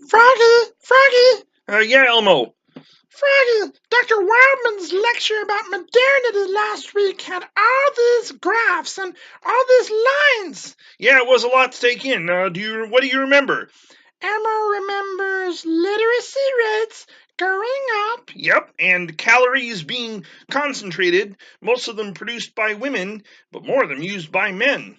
Froggy, Yeah, Elmo. Froggy, Dr. Wildman's lecture about modernity last week had all these graphs and all these lines. Yeah, it was a lot to take in. What do you remember? Elmo remembers literacy rates going up. Yep, and calories being concentrated, most of them produced by women, but more of them used by men.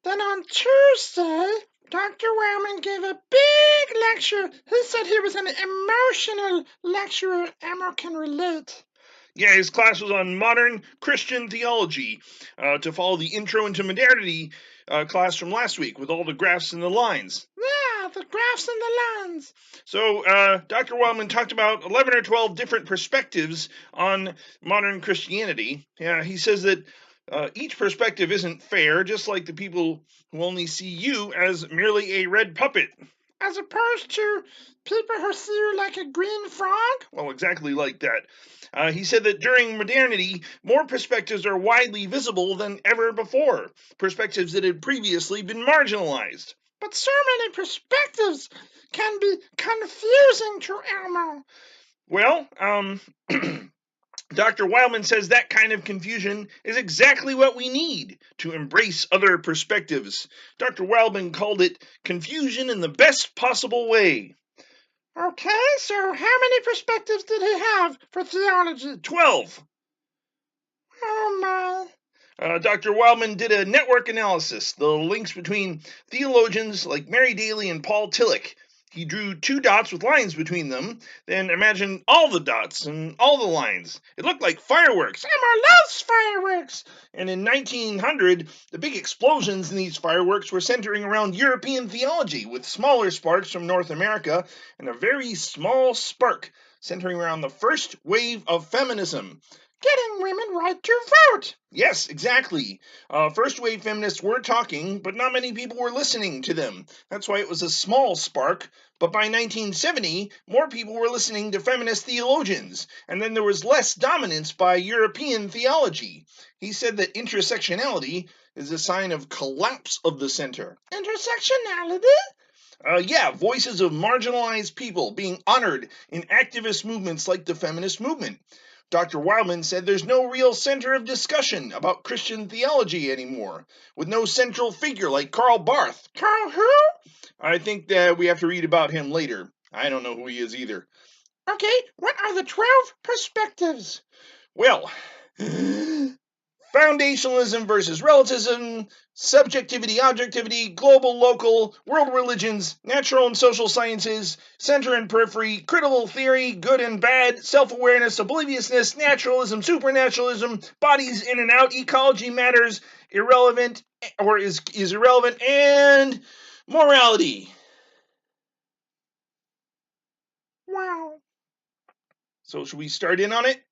Then on Tuesday, Dr. Wellman gave a big lecture. He said he was an emotional lecturer. Elmo can relate. Yeah, his class was on modern Christian theology, to follow the Intro into Modernity class from last week with all the graphs and the lines. Yeah, the graphs and the lines. So, Dr. Wildman talked about 11 or 12 different perspectives on modern Christianity. Yeah, he says that each perspective isn't fair, just like the people who only see you as merely a red puppet. As opposed to people who see you like a green frog? Well, exactly like that. He said that during modernity, more perspectives are widely visible than ever before, perspectives that had previously been marginalized. But so many perspectives can be confusing to Elmo. Well, Dr. Wildman says that kind of confusion is exactly what we need to embrace other perspectives. Dr. Wildman called it confusion in the best possible way. Okay, so how many perspectives did he have for theology? 12. Oh my. Dr. Wildman did a network analysis, the links between theologians like Mary Daly and Paul Tillich. He drew 2 dots with lines between them, then imagined all the dots and all the lines. It looked like fireworks. Elmo loves fireworks! And in 1900, the big explosions in these fireworks were centering around European theology, with smaller sparks from North America and a very small spark centering around the first wave of feminism. Getting women right to vote. Yes, exactly. First wave feminists were talking, but not many people were listening to them. That's why it was a small spark. But by 1970, more people were listening to feminist theologians, and then there was less dominance by European theology. He said that intersectionality is a sign of collapse of the center. Intersectionality? Yeah, voices of marginalized people being honored in activist movements like the feminist movement. Dr. Wildman said there's no real center of discussion about Christian theology anymore, with no central figure like Karl Barth. Karl who? I think that we have to read about him later. I don't know who he is either. Okay, what are the 12 perspectives? Well, foundationalism versus relativism, subjectivity, objectivity, global, local, world religions, natural and social sciences, center and periphery, critical theory, good and bad, self-awareness, obliviousness, naturalism, supernaturalism, bodies in and out, ecology matters, irrelevant or is irrelevant, and morality. Wow. So should we start in on it?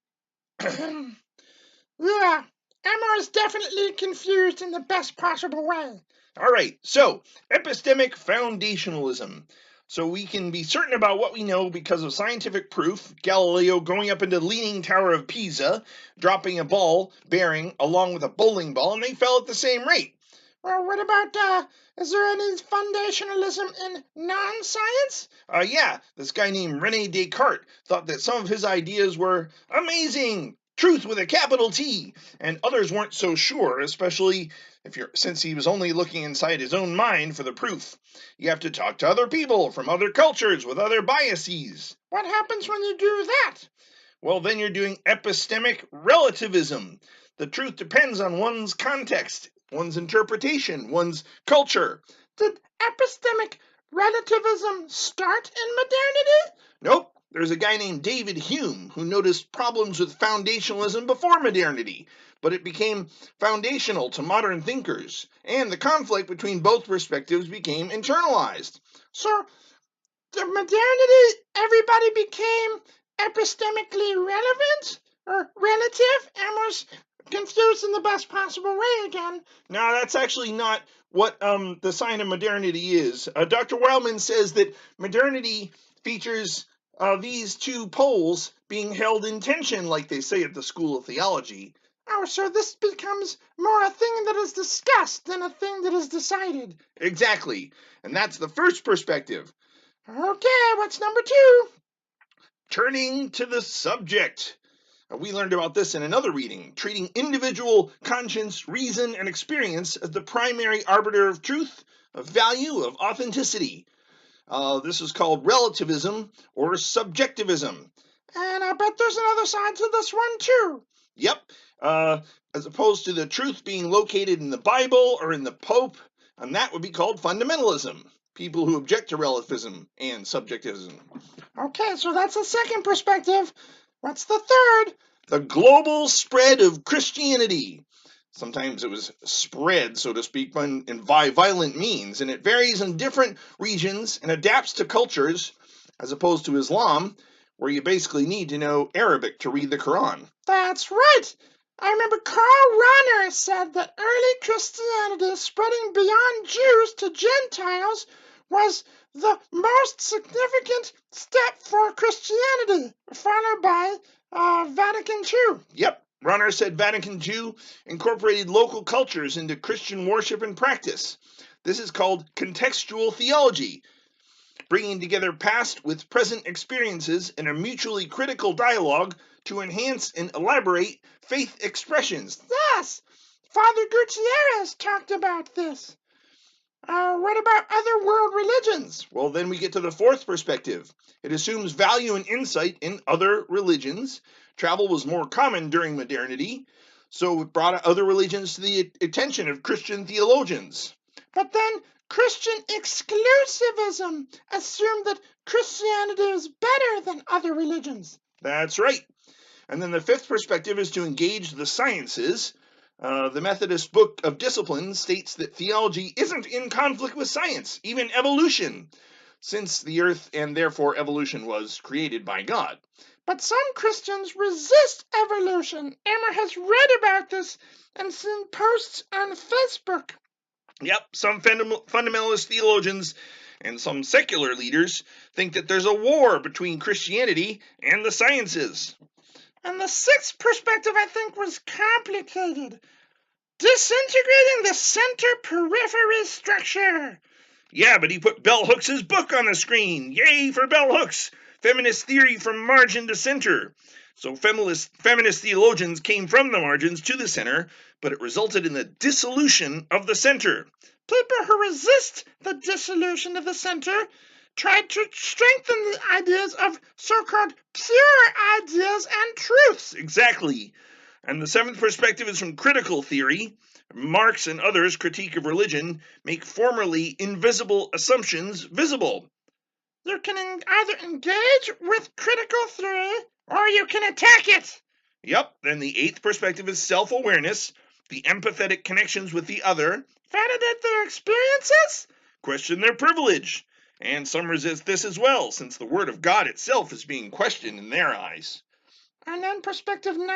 Yeah, Emma is definitely confused in the best possible way. All right, so epistemic foundationalism. So we can be certain about what we know because of scientific proof. Galileo going up into the Leaning Tower of Pisa, dropping a ball bearing along with a bowling ball, and they fell at the same rate. Well, what about, is there any foundationalism in non-science? Yeah, this guy named Rene Descartes thought that some of his ideas were amazing, truth with a capital T, and others weren't so sure, especially since he was only looking inside his own mind for the proof. You have to talk to other people from other cultures with other biases. What happens when you do that? Well, then you're doing epistemic relativism. The truth depends on one's context, one's interpretation, one's culture. Did epistemic relativism start in modernity? Nope. There's a guy named David Hume who noticed problems with foundationalism before modernity, but it became foundational to modern thinkers, and the conflict between both perspectives became internalized. So, the modernity, everybody became epistemically relevant? Or relative? Emma's confused in the best possible way again. No, that's actually not what the sign of modernity is. Dr. Wildman says that modernity features these 2 poles being held in tension, like they say at the School of Theology. Oh, so this becomes more a thing that is discussed than a thing that is decided. Exactly. And that's the first perspective. Okay, what's number 2? Turning to the subject. We learned about this in another reading, treating individual conscience, reason, and experience as the primary arbiter of truth, of value, of authenticity. This is called relativism or subjectivism. And I bet there's another side to this one, too. Yep. As opposed to the truth being located in the Bible or in the Pope, and that would be called fundamentalism. People who object to relativism and subjectivism. Okay, so that's the second perspective. What's the third? The global spread of Christianity. Sometimes it was spread, so to speak, by violent means, and it varies in different regions and adapts to cultures, as opposed to Islam, where you basically need to know Arabic to read the Quran. That's right. I remember Karl Rahner said that early Christianity spreading beyond Jews to Gentiles was the most significant step for Christianity, followed by Vatican II. Yep. Rahner said Vatican II incorporated local cultures into Christian worship and practice. This is called contextual theology, bringing together past with present experiences in a mutually critical dialogue to enhance and elaborate faith expressions. Yes, Father Gutierrez talked about this. What about other world religions? Well, then we get to the fourth perspective. It assumes value and insight in other religions. Travel was more common during modernity, so it brought other religions to the attention of Christian theologians. But then Christian exclusivism assumed that Christianity is better than other religions. That's right. And then the fifth perspective is to engage the sciences. The Methodist Book of Discipline states that theology isn't in conflict with science, even evolution, since the earth and therefore evolution was created by God. But some Christians resist evolution. Emma has read about this and seen posts on Facebook. Yep, some fundamentalist theologians and some secular leaders think that there's a war between Christianity and the sciences. And the sixth perspective, I think, was complicated. Disintegrating the center-periphery structure. Yeah, but he put Bell Hooks' book on the screen. Yay for Bell Hooks! Feminist theory from margin to center. So feminist theologians came from the margins to the center, but it resulted in the dissolution of the center. People who resist the dissolution of the center tried to strengthen the ideas of so-called pure ideas and truths. Exactly. And the seventh perspective is from critical theory. Marx and others' critique of religion make formerly invisible assumptions visible. You can either engage with critical theory or you can attack it. Yep. Then the eighth perspective is self-awareness, the empathetic connections with the other. Validate their experiences. Question their privilege. And some resist this as well, since the Word of God itself is being questioned in their eyes. And then perspective 9.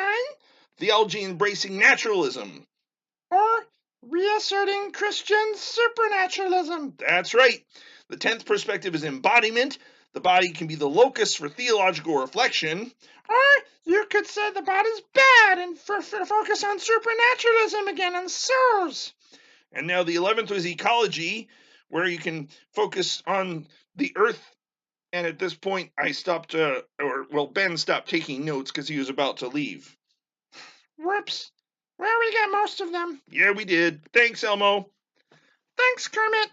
Theology embracing naturalism. Or reasserting Christian supernaturalism. That's right. The 10th perspective is embodiment. The body can be the locus for theological reflection. Or you could say the body's bad and focus on supernaturalism again and souls. And now the 11th was ecology, where you can focus on the earth. And at this point, I stopped, Ben stopped taking notes because he was about to leave. Whoops. Well, we got most of them. Yeah, we did. Thanks, Elmo. Thanks, Kermit.